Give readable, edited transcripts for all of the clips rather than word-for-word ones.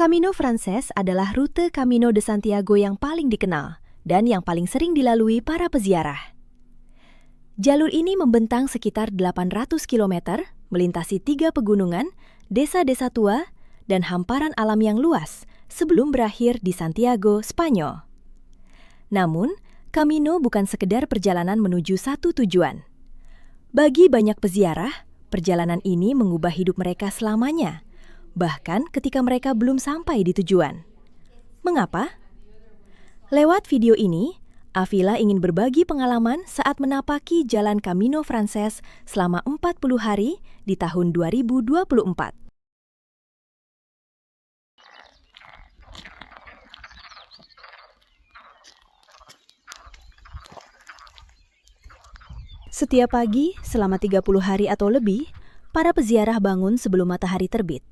Camino Frances adalah rute Camino de Santiago yang paling dikenal dan yang paling sering dilalui para peziarah. Jalur ini membentang sekitar 800 km, melintasi 3 pegunungan, desa-desa tua, dan hamparan alam yang luas sebelum berakhir di Santiago, Spanyol. Namun, Camino bukan sekedar perjalanan menuju satu tujuan. Bagi banyak peziarah, perjalanan ini mengubah hidup mereka selamanya, bahkan ketika mereka belum sampai di tujuan. Mengapa? Lewat video ini, Avila ingin berbagi pengalaman saat menapaki jalan Camino Frances selama 40 hari di tahun 2024. Setiap pagi, selama 30 hari atau lebih, para peziarah bangun sebelum matahari terbit.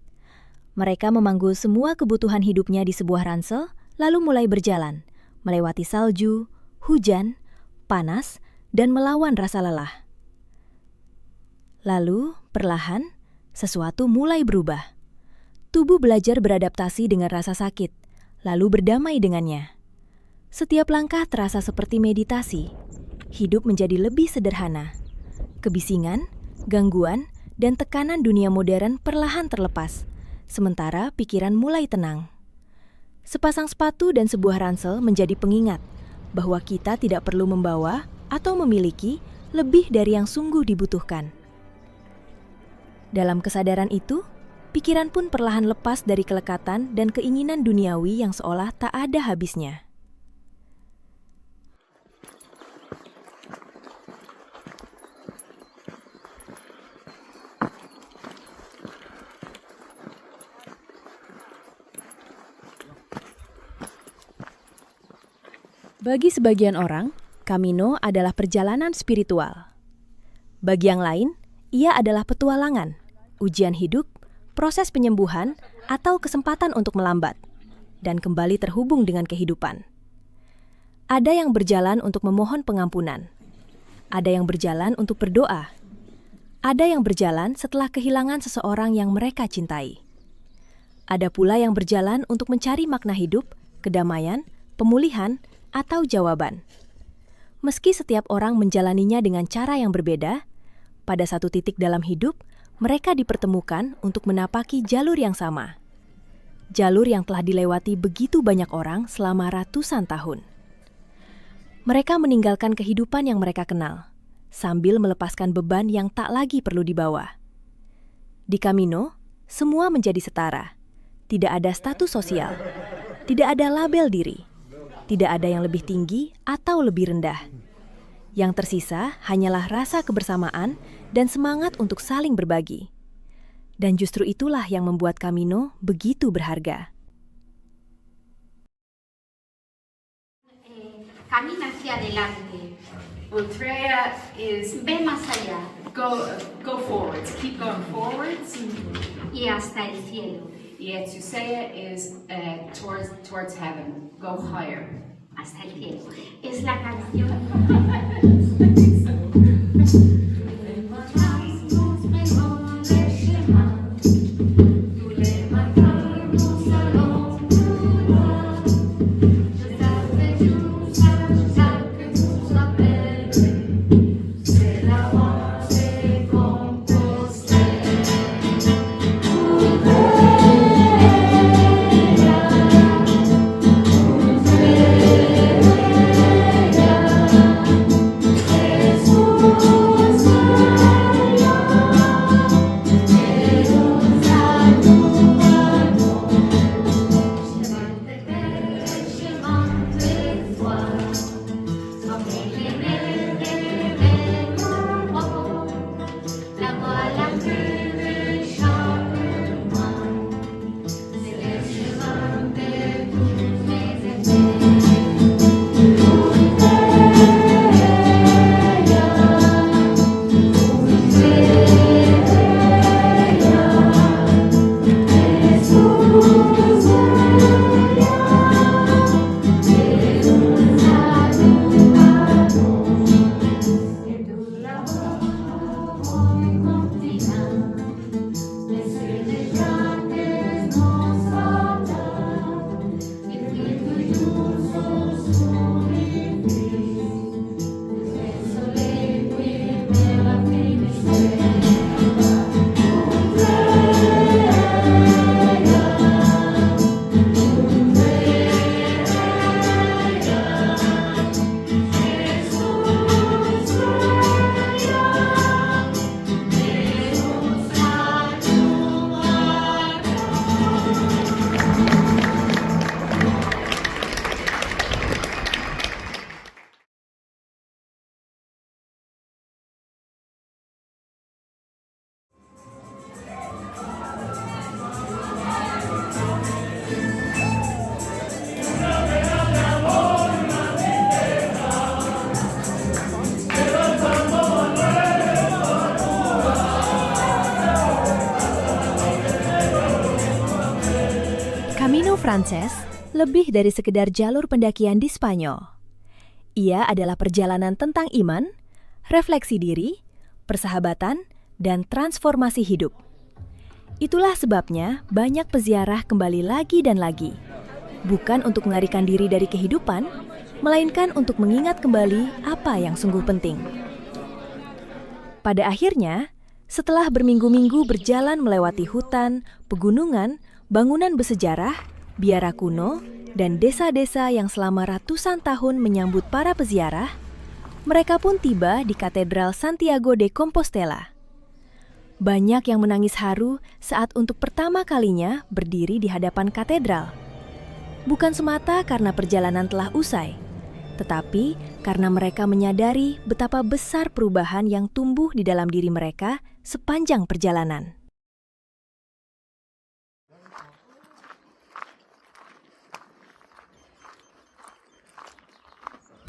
Mereka memanggul semua kebutuhan hidupnya di sebuah ransel, lalu mulai berjalan, melewati salju, hujan, panas, dan melawan rasa lelah. Lalu, perlahan, sesuatu mulai berubah. Tubuh belajar beradaptasi dengan rasa sakit, lalu berdamai dengannya. Setiap langkah terasa seperti meditasi. Hidup menjadi lebih sederhana. Kebisingan, gangguan, dan tekanan dunia modern perlahan terlepas, sementara pikiran mulai tenang. Sepasang sepatu dan sebuah ransel menjadi pengingat bahwa kita tidak perlu membawa atau memiliki lebih dari yang sungguh dibutuhkan. Dalam kesadaran itu, pikiran pun perlahan lepas dari kelekatan dan keinginan duniawi yang seolah tak ada habisnya. Bagi sebagian orang, Camino adalah perjalanan spiritual. Bagi yang lain, ia adalah petualangan, ujian hidup, proses penyembuhan, atau kesempatan untuk melambat, dan kembali terhubung dengan kehidupan. Ada yang berjalan untuk memohon pengampunan. Ada yang berjalan untuk berdoa. Ada yang berjalan setelah kehilangan seseorang yang mereka cintai. Ada pula yang berjalan untuk mencari makna hidup, kedamaian, pemulihan, atau jawaban. Meski setiap orang menjalaninya dengan cara yang berbeda, pada satu titik dalam hidup, mereka dipertemukan untuk menapaki jalur yang sama. Jalur yang telah dilewati begitu banyak orang selama ratusan tahun. Mereka meninggalkan kehidupan yang mereka kenal, sambil melepaskan beban yang tak lagi perlu dibawa. Di Camino, semua menjadi setara. Tidak ada status sosial, tidak ada label diri. Tidak ada yang lebih tinggi atau lebih rendah. Yang tersisa hanyalah rasa kebersamaan dan semangat untuk saling berbagi. Dan justru itulah yang membuat Camino begitu berharga. Camina hacia adelante. Ultreya is Ve más allá go forwards, keep going forwards. y hasta el cielo. Y Etsuseya is towards heaven, go higher. Hasta el cielo. Es la canción. Jesús. Camino Frances lebih dari sekedar jalur pendakian di Spanyol. Ia adalah perjalanan tentang iman, refleksi diri, persahabatan, dan transformasi hidup. Itulah sebabnya banyak peziarah kembali lagi dan lagi. Bukan untuk melarikan diri dari kehidupan, melainkan untuk mengingat kembali apa yang sungguh penting. Pada akhirnya, setelah berminggu-minggu berjalan melewati hutan, pegunungan, bangunan bersejarah, biara kuno, dan desa-desa yang selama ratusan tahun menyambut para peziarah, mereka pun tiba di Katedral Santiago de Compostela. Banyak yang menangis haru saat untuk pertama kalinya berdiri di hadapan katedral. Bukan semata karena perjalanan telah usai, tetapi karena mereka menyadari betapa besar perubahan yang tumbuh di dalam diri mereka sepanjang perjalanan.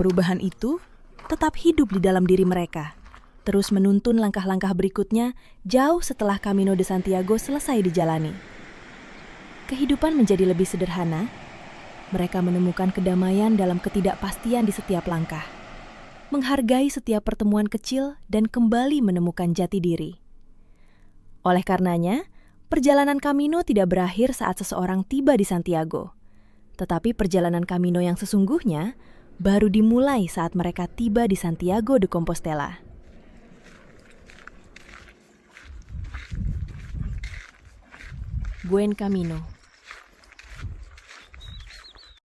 Perubahan itu tetap hidup di dalam diri mereka, terus menuntun langkah-langkah berikutnya jauh setelah Camino de Santiago selesai dijalani. Kehidupan menjadi lebih sederhana. Mereka menemukan kedamaian dalam ketidakpastian di setiap langkah, menghargai setiap pertemuan kecil dan kembali menemukan jati diri. Oleh karenanya, perjalanan Camino tidak berakhir saat seseorang tiba di Santiago, tetapi perjalanan Camino yang sesungguhnya baru dimulai saat mereka tiba di Santiago de Compostela. Buen camino.